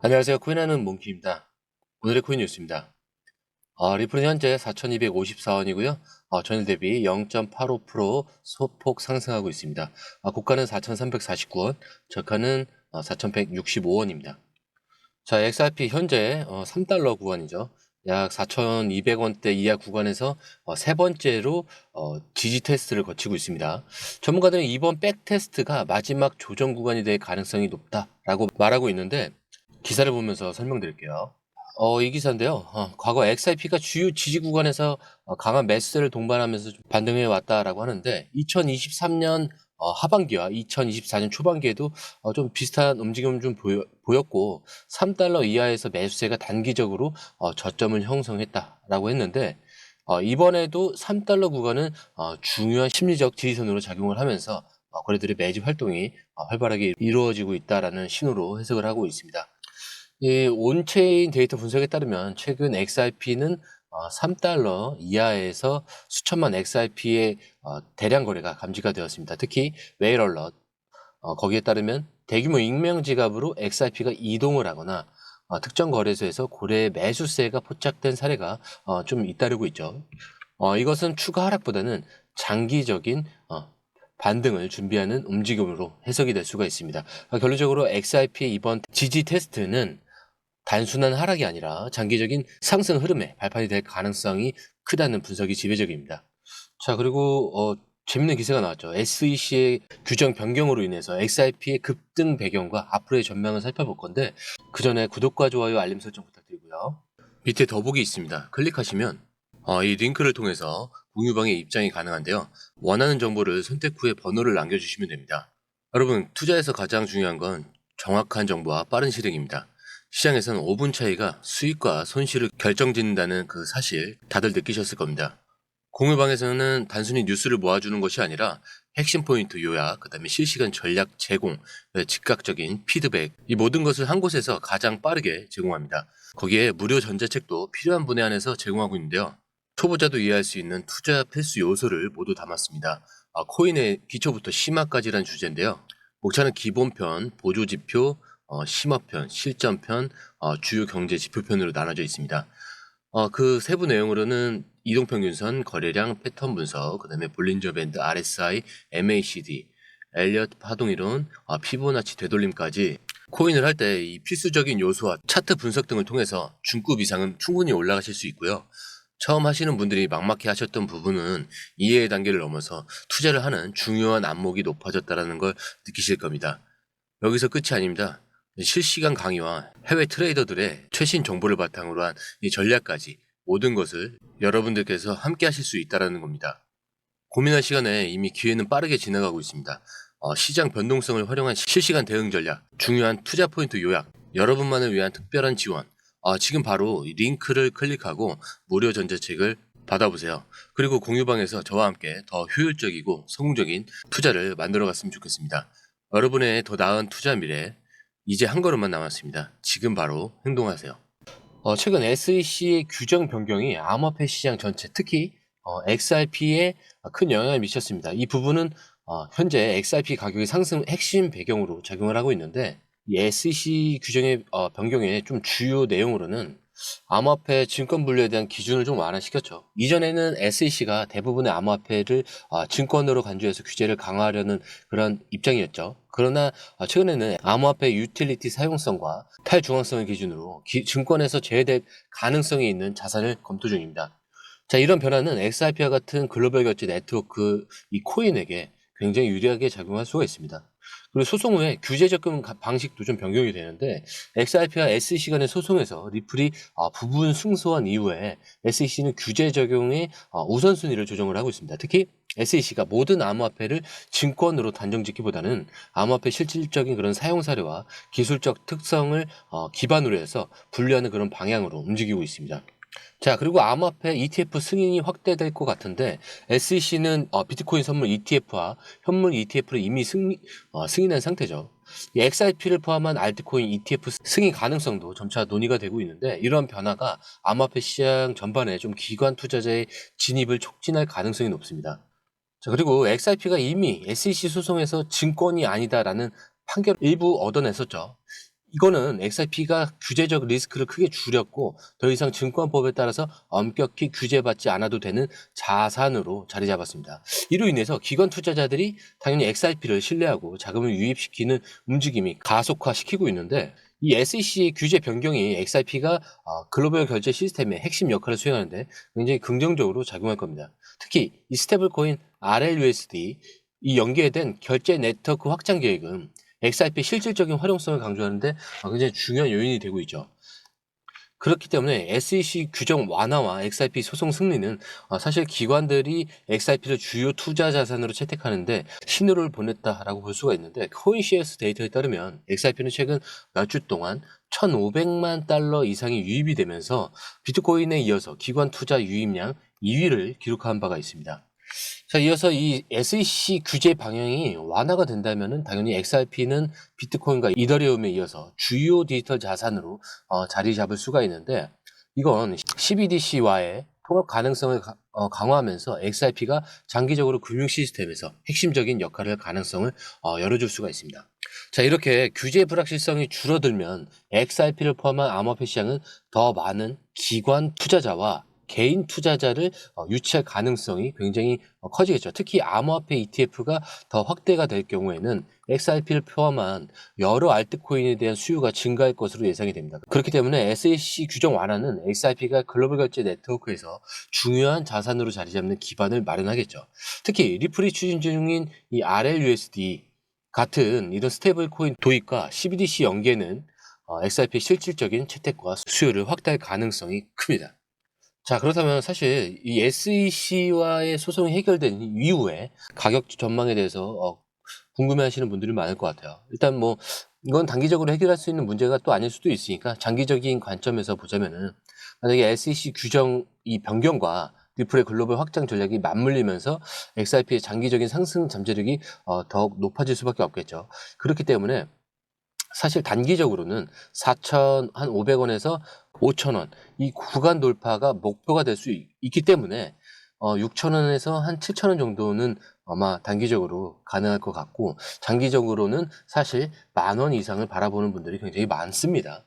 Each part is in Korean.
안녕하세요. 코인하는 몽키입니다. 오늘의 코인 뉴스입니다. 리플은 현재 4,254원이고요. 전일 대비 0.85% 소폭 상승하고 있습니다. 고가는 4,349원, 저가는 4,165원입니다. 자, XRP 현재 3달러 구간이죠. 약 4,200원대 이하 구간에서 세 번째로 지지 테스트를 거치고 있습니다. 전문가들은 이번 백 테스트가 마지막 조정 구간이 될 가능성이 높다라고 말하고 있는데, 기사를 보면서 설명드릴게요. 이 기사인데요. 과거 XRP가 주요 지지 구간에서 강한 매수세를 동반하면서 좀 반등해 왔다라고 하는데 2023년 하반기와 2024년 초반기에도 좀 비슷한 움직임을 좀 보였고 3달러 이하에서 매수세가 단기적으로 저점을 형성했다라고 했는데 이번에도 3달러 구간은 중요한 심리적 지지선으로 작용을 하면서 거래들의 매집 활동이 활발하게 이루어지고 있다라는 신호로 해석을 하고 있습니다. 이 온체인 데이터 분석에 따르면 최근 XRP는 3달러 이하에서 수천만 XRP의 대량 거래가 감지가 되었습니다. 특히 웨일 얼럿, 거기에 따르면 대규모 익명 지갑으로 XRP가 이동을 하거나 특정 거래소에서 고래 매수세가 포착된 사례가 좀 잇따르고 있죠. 이것은 추가 하락보다는 장기적인 반등을 준비하는 움직임으로 해석이 될 수가 있습니다. 결론적으로 XRP의 이번 지지 테스트는 단순한 하락이 아니라 장기적인 상승 흐름에 발판이 될 가능성이 크다는 분석이 지배적입니다. 자, 그리고 재밌는 기사가 나왔죠. SEC의 규정 변경으로 인해서 XRP의 급등 배경과 앞으로의 전망을 살펴볼 건데 그 전에 구독과 좋아요, 알림 설정 부탁드리고요. 밑에 더보기 있습니다. 클릭하시면 이 링크를 통해서 공유방에 입장이 가능한데요. 원하는 정보를 선택 후에 번호를 남겨주시면 됩니다. 여러분, 투자에서 가장 중요한 건 정확한 정보와 빠른 실행입니다. 시장에서는 5분 차이가 수익과 손실을 결정짓는다는 그 사실 다들 느끼셨을 겁니다. 공유방에서는 단순히 뉴스를 모아주는 것이 아니라 핵심 포인트 요약, 그 다음에 실시간 전략 제공, 즉각적인 피드백, 이 모든 것을 한 곳에서 가장 빠르게 제공합니다. 거기에 무료 전자책도 필요한 분야 안에서 제공하고 있는데요. 초보자도 이해할 수 있는 투자 필수 요소를 모두 담았습니다. 코인의 기초부터 심화까지란 주제인데요. 목차는 기본편, 보조지표, 심화편, 실전편, 주요 경제 지표편으로 나눠져 있습니다. 그 세부 내용으로는 이동평균선, 거래량, 패턴 분석, 그 다음에 볼린저 밴드, RSI, MACD, 엘리엇 파동이론, 피보나치 되돌림까지 코인을 할 때 이 필수적인 요소와 차트 분석 등을 통해서 중급 이상은 충분히 올라가실 수 있고요. 처음 하시는 분들이 막막해 하셨던 부분은 이해의 단계를 넘어서 투자를 하는 중요한 안목이 높아졌다는 걸 느끼실 겁니다. 여기서 끝이 아닙니다. 실시간 강의와 해외 트레이더들의 최신 정보를 바탕으로 한 이 전략까지 모든 것을 여러분들께서 함께 하실 수 있다는 겁니다. 고민할 시간에 이미 기회는 빠르게 지나가고 있습니다. 시장 변동성을 활용한 실시간 대응 전략, 중요한 투자 포인트 요약, 여러분만을 위한 특별한 지원, 지금 바로 이 링크를 클릭하고 무료 전자책을 받아보세요. 그리고 공유방에서 저와 함께 더 효율적이고 성공적인 투자를 만들어갔으면 좋겠습니다. 여러분의 더 나은 투자 미래, 이제 한 걸음만 남았습니다. 지금 바로 행동하세요. 최근 SEC의 규정 변경이 암호화폐 시장 전체, 특히 XRP에 큰 영향을 미쳤습니다. 이 부분은 현재 XRP 가격의 상승 핵심 배경으로 작용을 하고 있는데 이 SEC 규정의 변경의 좀 주요 내용으로는 암호화폐 증권 분류에 대한 기준을 좀 완화시켰죠. 이전에는 SEC가 대부분의 암호화폐를 증권으로 간주해서 규제를 강화하려는 그런 입장이었죠. 그러나 최근에는 암호화폐 유틸리티 사용성과 탈중앙성을 기준으로 증권에서 제외될 가능성이 있는 자산을 검토 중입니다. 자, 이런 변화는 XRP와 같은 글로벌 결제 네트워크 이 코인에게 굉장히 유리하게 작용할 수가 있습니다. 그리고 소송 후에 규제 접근 방식도 좀 변경이 되는데 XRP와 SEC 간의 소송에서 리플이 부분 승소한 이후에 SEC는 규제 적용의 우선순위를 조정을 하고 있습니다. 특히 SEC가 모든 암호화폐를 증권으로 단정짓기보다는 암호화폐 실질적인 그런 사용 사례와 기술적 특성을 기반으로 해서 분류하는 그런 방향으로 움직이고 있습니다. 자, 그리고 암호화폐 ETF 승인이 확대될 것 같은데 SEC는 비트코인 선물 ETF와 현물 ETF를 이미 승인한 상태죠. 이 XRP를 포함한 알트코인 ETF 승인 가능성도 점차 논의가 되고 있는데 이러한 변화가 암호화폐 시장 전반에 좀 기관 투자자의 진입을 촉진할 가능성이 높습니다. 자, 그리고 XRP가 이미 SEC 소송에서 증권이 아니다라는 판결 일부 얻어냈었죠. 이거는 XRP가 규제적 리스크를 크게 줄였고 더 이상 증권법에 따라서 엄격히 규제받지 않아도 되는 자산으로 자리 잡았습니다. 이로 인해서 기관 투자자들이 당연히 XRP를 신뢰하고 자금을 유입시키는 움직임이 가속화시키고 있는데, 이 SEC의 규제 변경이 XRP가 글로벌 결제 시스템의 핵심 역할을 수행하는데 굉장히 긍정적으로 작용할 겁니다. 특히 이 스테이블코인 RLUSD, 이 연계된 결제 네트워크 확장 계획은 XRP의 실질적인 활용성을 강조하는데 굉장히 중요한 요인이 되고 있죠. 그렇기 때문에 SEC 규정 완화와 XRP 소송 승리는 사실 기관들이 XRP를 주요 투자 자산으로 채택하는데 신호를 보냈다라고 볼 수가 있는데, 코인시어스 데이터에 따르면 XRP는 최근 몇 주 동안 1,500만 달러 이상이 유입이 되면서 비트코인에 이어서 기관 투자 유입량 2위를 기록한 바가 있습니다. 자, 이어서 이 SEC 규제 방향이 완화가 된다면은 당연히 XRP는 비트코인과 이더리움에 이어서 주요 디지털 자산으로 자리 잡을 수가 있는데, 이건 CBDC와의 통합 가능성을 강화하면서 XRP가 장기적으로 금융 시스템에서 핵심적인 역할을 할 가능성을 열어줄 수가 있습니다. 자, 이렇게 규제 불확실성이 줄어들면 XRP를 포함한 암호화폐 시장은 더 많은 기관 투자자와 개인 투자자를 유치할 가능성이 굉장히 커지겠죠. 특히 암호화폐 ETF가 더 확대가 될 경우에는 XRP를 포함한 여러 알트코인에 대한 수요가 증가할 것으로 예상이 됩니다. 그렇기 때문에 SEC 규정 완화는 XRP가 글로벌 결제 네트워크에서 중요한 자산으로 자리 잡는 기반을 마련하겠죠. 특히 리플이 추진 중인 이 RLUSD 같은 이런 스테이블 코인 도입과 CBDC 연계는 XRP의 실질적인 채택과 수요를 확대할 가능성이 큽니다. 자, 그렇다면 사실 이 SEC와의 소송이 해결된 이후에 가격 전망에 대해서 궁금해하시는 분들이 많을 것 같아요. 일단 뭐 이건 단기적으로 해결할 수 있는 문제가 또 아닐 수도 있으니까 장기적인 관점에서 보자면은, 만약에 SEC 규정 이 변경과 리플의 글로벌 확장 전략이 맞물리면서 XRP의 장기적인 상승 잠재력이 더욱 높아질 수밖에 없겠죠. 그렇기 때문에 사실 단기적으로는 4,500원에서 5,000원 이 구간 돌파가 목표가 될 수 있기 때문에 6,000원에서 한 7,000원 정도는 아마 단기적으로 가능할 것 같고, 장기적으로는 사실 10,000원 이상을 바라보는 분들이 굉장히 많습니다.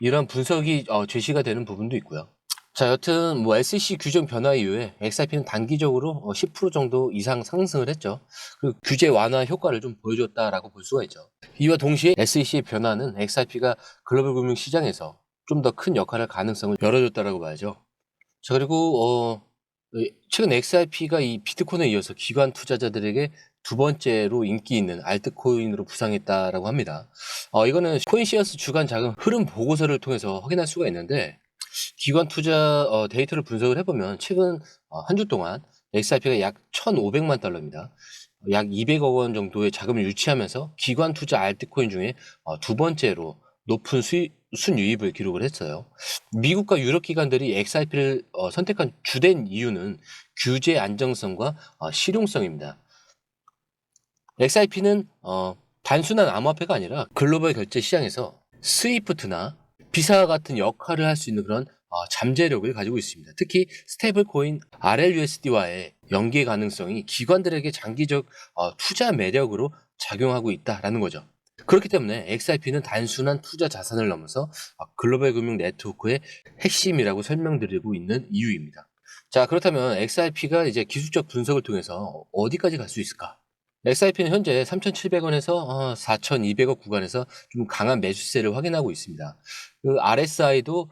이런 분석이 제시가 되는 부분도 있고요. 자, 여튼 뭐 SEC 규정 변화 이후에 XRP는 단기적으로 10% 정도 이상 상승을 했죠. 그리고 규제 완화 효과를 좀 보여줬다라고 볼 수가 있죠. 이와 동시에 SEC의 변화는 XRP가 글로벌 금융 시장에서 좀 더 큰 역할을 할 가능성을 열어줬다라고 봐야죠. 자, 그리고 최근 XRP가 이 비트코인에 이어서 기관 투자자들에게 두 번째로 인기 있는 알트코인으로 부상했다라고 합니다. 이거는 코인시어스 주간 자금 흐름 보고서를 통해서 확인할 수가 있는데, 기관 투자 데이터를 분석을 해보면 최근 한 주 동안 XRP가 약 1,500만 달러입니다. 약 200억 원 정도의 자금을 유치하면서 기관 투자 알트코인 중에 두 번째로 높은 순유입을 기록을 했어요. 미국과 유럽 기관들이 XRP를 선택한 주된 이유는 규제 안정성과 실용성입니다. XRP는 단순한 암호화폐가 아니라 글로벌 결제 시장에서 스위프트나 비사 같은 역할을 할 수 있는 그런 잠재력을 가지고 있습니다. 특히 스테이블 코인 RLUSD와의 연계 가능성이 기관들에게 장기적 투자 매력으로 작용하고 있다라는 거죠. 그렇기 때문에 XRP는 단순한 투자 자산을 넘어서 글로벌 금융 네트워크의 핵심이라고 설명드리고 있는 이유입니다. 자, 그렇다면 XRP가 이제 기술적 분석을 통해서 어디까지 갈 수 있을까? XRP는 현재 3,700원에서 4,200원 구간에서 좀 강한 매수세를 확인하고 있습니다. 그 RSI도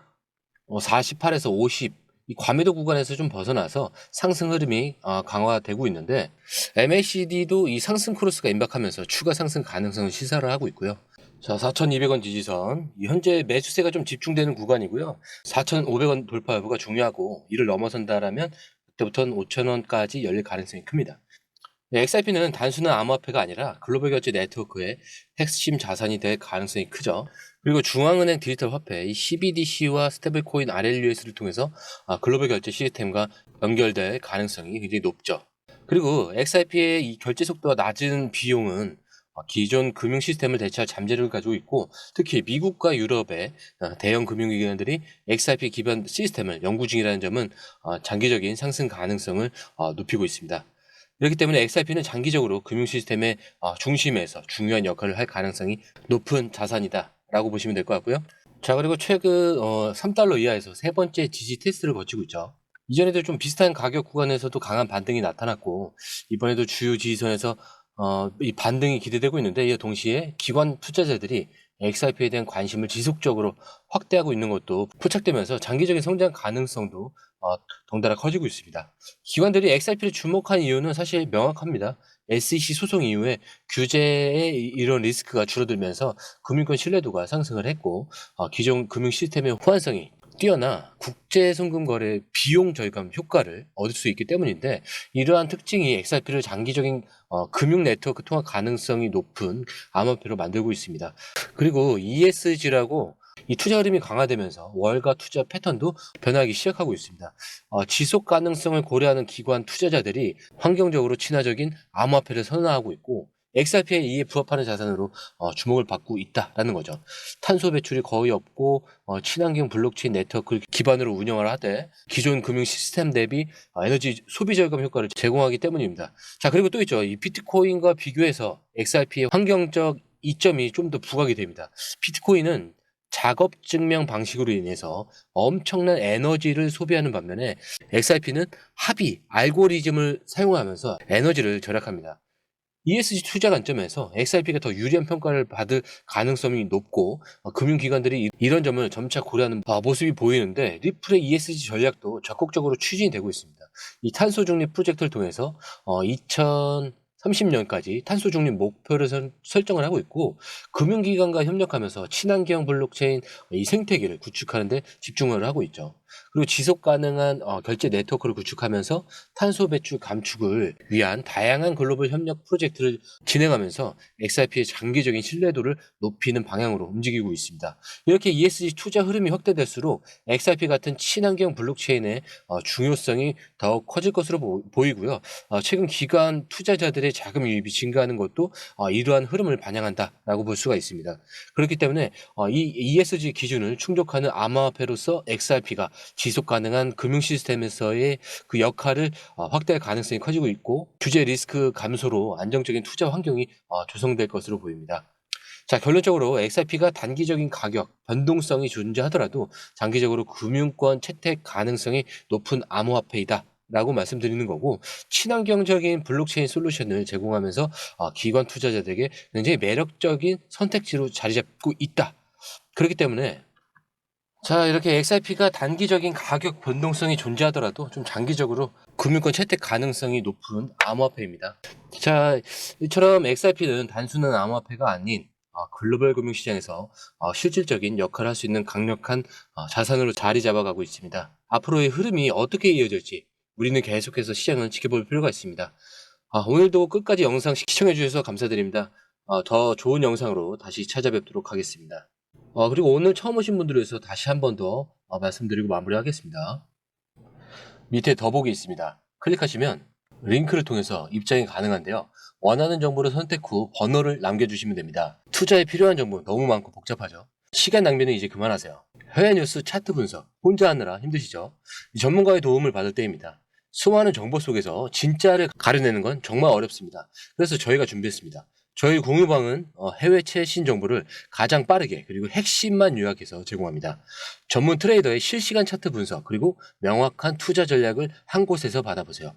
48에서 50, 이 과매도 구간에서 좀 벗어나서 상승 흐름이 강화되고 있는데, MACD도 이 상승 크로스가 임박하면서 추가 상승 가능성을 시사를 하고 있고요. 자, 4,200원 지지선, 현재 매수세가 좀 집중되는 구간이고요. 4,500원 돌파 여부가 중요하고, 이를 넘어선다라면 그때부터는 5,000원까지 열릴 가능성이 큽니다. XRP는 단순한 암호화폐가 아니라 글로벌 결제 네트워크의 핵심 자산이 될 가능성이 크죠. 그리고 중앙은행 디지털 화폐 이 CBDC와 스테이블코인 RLUS를 통해서 글로벌 결제 시스템과 연결될 가능성이 굉장히 높죠. 그리고 XRP의 이 결제 속도가 낮은 비용은 기존 금융 시스템을 대체할 잠재력을 가지고 있고, 특히 미국과 유럽의 대형 금융기관들이 XRP 기반 시스템을 연구 중이라는 점은 장기적인 상승 가능성을 높이고 있습니다. 그렇기 때문에 XRP는 장기적으로 금융 시스템의 중심에서 중요한 역할을 할 가능성이 높은 자산이다 라고 보시면 될 것 같고요. 자, 그리고 최근 3달러 이하에서 세 번째 지지 테스트를 거치고 있죠. 이전에도 좀 비슷한 가격 구간에서도 강한 반등이 나타났고, 이번에도 주요 지지선에서 이 반등이 기대되고 있는데, 이에 동시에 기관 투자자들이 XRP에 대한 관심을 지속적으로 확대하고 있는 것도 포착되면서 장기적인 성장 가능성도 덩달아 커지고 있습니다. 기관들이 XRP를 주목한 이유는 사실 명확합니다. SEC 소송 이후에 규제의 이런 리스크가 줄어들면서 금융권 신뢰도가 상승을 했고, 기존 금융 시스템의 호환성이 뛰어나 국제송금거래 비용 절감 효과를 얻을 수 있기 때문인데, 이러한 특징이 XRP를 장기적인 금융 네트워크 통합 가능성이 높은 암호화폐로 만들고 있습니다. 그리고 ESG라고 이 투자 흐름이 강화되면서 월가 투자 패턴도 변하기 시작하고 있습니다. 지속 가능성을 고려하는 기관 투자자들이 환경적으로 친화적인 암호화폐를 선호하고 있고, XRP에 이에 부합하는 자산으로 주목을 받고 있다라는 거죠. 탄소 배출이 거의 없고 친환경 블록체인 네트워크를 기반으로 운영을 하되 기존 금융 시스템 대비 에너지 소비 절감 효과를 제공하기 때문입니다. 자, 그리고 또 있죠. 이 비트코인과 비교해서 XRP의 환경적 이점이 좀 더 부각이 됩니다. 비트코인은 작업 증명 방식으로 인해서 엄청난 에너지를 소비하는 반면에 XRP는 합의, 알고리즘을 사용하면서 에너지를 절약합니다. ESG 투자 관점에서 XRP가 더 유리한 평가를 받을 가능성이 높고, 금융기관들이 이런 점을 점차 고려하는 모습이 보이는데, 리플의 ESG 전략도 적극적으로 추진이 되고 있습니다. 이 탄소 중립 프로젝트를 통해서 2030년까지 탄소 중립 목표를 설정을 하고 있고, 금융기관과 협력하면서 친환경 블록체인 이 생태계를 구축하는 데 집중을 하고 있죠. 그리고 지속 가능한 결제 네트워크를 구축하면서 탄소 배출 감축을 위한 다양한 글로벌 협력 프로젝트를 진행하면서 XRP의 장기적인 신뢰도를 높이는 방향으로 움직이고 있습니다. 이렇게 ESG 투자 흐름이 확대될수록 XRP 같은 친환경 블록체인의 중요성이 더욱 커질 것으로 보이고요. 최근 기관 투자자들의 자금 유입이 증가하는 것도 이러한 흐름을 반영한다라고 볼 수가 있습니다. 그렇기 때문에 이 ESG 기준을 충족하는 암호화폐로서 XRP가 지속 가능한 금융 시스템에서의 그 역할을 확대할 가능성이 커지고 있고, 규제 리스크 감소로 안정적인 투자 환경이 조성될 것으로 보입니다. 자, 결론적으로 XRP가 단기적인 가격 변동성이 존재하더라도 장기적으로 금융권 채택 가능성이 높은 암호화폐이다 라고 말씀드리는 거고, 친환경적인 블록체인 솔루션을 제공하면서 기관 투자자들에게 굉장히 매력적인 선택지로 자리 잡고 있다. 그렇기 때문에 자, 이렇게 XRP가 단기적인 가격 변동성이 존재하더라도 좀 장기적으로 금융권 채택 가능성이 높은 암호화폐입니다. 자, 이처럼 XRP는 단순한 암호화폐가 아닌 글로벌 금융시장에서 실질적인 역할을 할 수 있는 강력한 자산으로 자리 잡아가고 있습니다. 앞으로의 흐름이 어떻게 이어질지 우리는 계속해서 시장을 지켜볼 필요가 있습니다. 오늘도 끝까지 영상 시청해 주셔서 감사드립니다. 더 좋은 영상으로 다시 찾아뵙도록 하겠습니다. 그리고 오늘 처음 오신 분들을 위해서 다시 한 번 더 말씀드리고 마무리하겠습니다. 밑에 더보기 있습니다. 클릭하시면 링크를 통해서 입장이 가능한데요. 원하는 정보를 선택 후 번호를 남겨주시면 됩니다. 투자에 필요한 정보 너무 많고 복잡하죠? 시간 낭비는 이제 그만하세요. 해외 뉴스 차트 분석 혼자 하느라 힘드시죠? 이 전문가의 도움을 받을 때입니다. 수많은 정보 속에서 진짜를 가려내는 건 정말 어렵습니다. 그래서 저희가 준비했습니다. 저희 공유방은 해외 최신 정보를 가장 빠르게 그리고 핵심만 요약해서 제공합니다. 전문 트레이더의 실시간 차트 분석 그리고 명확한 투자 전략을 한 곳에서 받아보세요.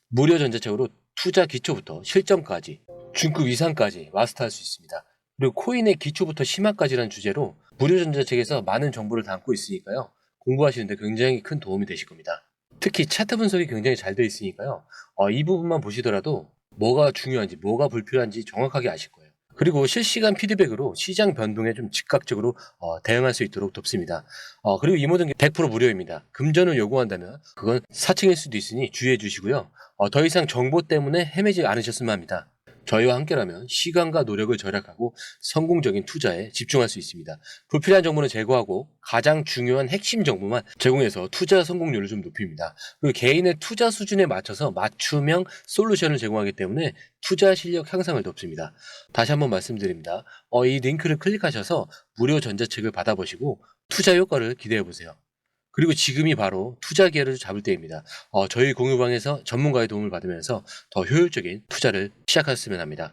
무료 전자책으로 투자 기초부터 실전까지 중급 이상까지 마스터할 수 있습니다. 그리고 코인의 기초부터 심화까지라는 주제로 무료 전자책에서 많은 정보를 담고 있으니까요. 공부하시는데 굉장히 큰 도움이 되실 겁니다. 특히 차트 분석이 굉장히 잘 되어 있으니까요. 이 부분만 보시더라도 뭐가 중요한지 뭐가 불필요한지 정확하게 아실 거예요. 그리고 실시간 피드백으로 시장 변동에 좀 즉각적으로 대응할 수 있도록 돕습니다. 그리고 이 모든 게 100% 무료입니다. 금전을 요구한다면 그건 사칭일 수도 있으니 주의해 주시고요. 더 이상 정보 때문에 헤매지 않으셨으면 합니다. 저희와 함께라면 시간과 노력을 절약하고 성공적인 투자에 집중할 수 있습니다. 불필요한 정보는 제거하고 가장 중요한 핵심 정보만 제공해서 투자 성공률을 좀 높입니다. 그리고 개인의 투자 수준에 맞춰서 맞춤형 솔루션을 제공하기 때문에 투자 실력 향상을 돕습니다. 다시 한번 말씀드립니다. 이 링크를 클릭하셔서 무료 전자책을 받아보시고 투자 효과를 기대해보세요. 그리고 지금이 바로 투자 기회를 잡을 때입니다. 저희 공유방에서 전문가의 도움을 받으면서 더 효율적인 투자를 시작하셨으면 합니다.